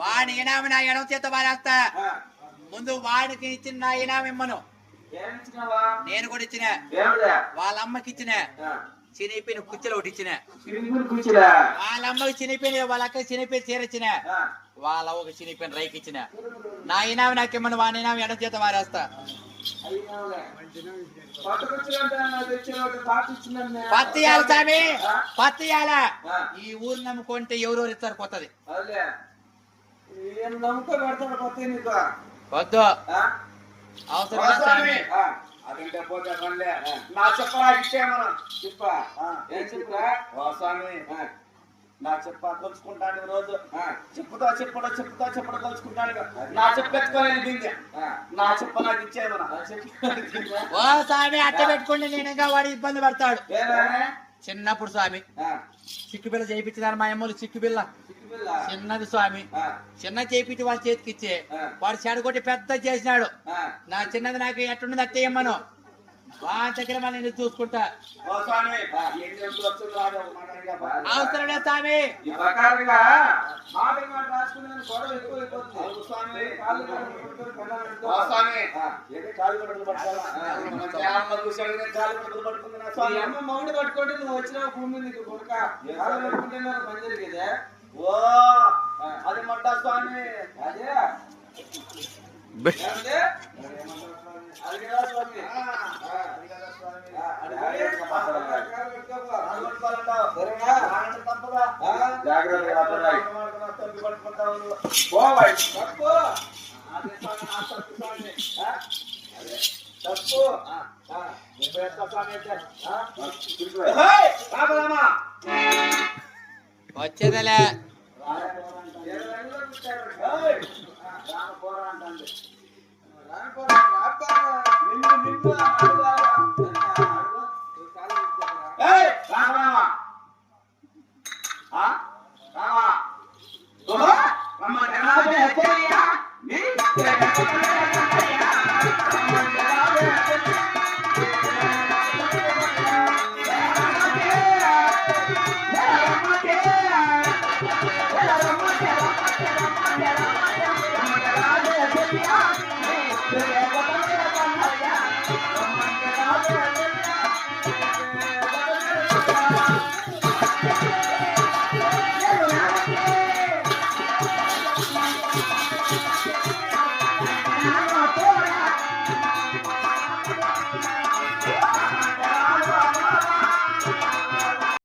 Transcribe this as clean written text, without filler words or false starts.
వాడి ఇనామి నా ఎడవ చేత వారేస్తా. ముందు వాడికి ఇచ్చిన నా ఇనామి ఇమ్మను. నేను కూడా ఇచ్చిన. వాళ్ళ అమ్మకి ఇచ్చిన చినిపోయిన కుర్చీలు ఒకటి ఇచ్చిన. వాళ్ళ అమ్మకి చినిపోయిన, వాళ్ళ అక్కకి చినిపోయిన చీర ఇచ్చిన. వాళ్ళ ఒక చినిపోయిన రైకి ఇచ్చిన. నా ఇనామి నాకు ఇమ్మను. వాడి ఇనామి ఎడవ చేత వారేస్తా. పత్తియాల స్వామి, పత్తియాల. ఈ ఊరు నమ్ముకుంటే ఎవరెవరు ఇస్తారు కొత్తది వద్దు అవసరం స్వామి. నా చెప్పరా ఇచ్చేమన్నా నా చెప్ప కలుసుకుంటాను రోజు. చెప్పుతా చెప్పుడా కలుసుకుంటాను. నా చెప్పెత్తుకోలేని దింగే నా చెప్ప నాకు ఇచ్చేమన్నా. ఓ స్వామి అట్ట పెట్టుకుంటే నేను వాడు ఇబ్బంది పడతాడు. చిన్నప్పుడు స్వామి చిక్కుబిల్ల చేయించినారు మా అమ్మలు. చిక్కుబిల్ల చిన్నది స్వామి. చిన్న చేయించి వాళ్ళ చేతికి ఇచ్చే వాడు చెడగొట్టి పెద్ద చేసినాడు. నా చిన్నది నాకు ఎట్టుండదు అట్టేయమ్మను. వాళ్ళ దగ్గర మళ్ళీ చూసుకుంటా. అవసరం లేదు స్వామి. మౌండ్ పట్టుకోండి నువ్వు వచ్చిన భూమి నీకు కొడుక ఓ అది మట్ట స్వామి. అదే వచ్చేదలే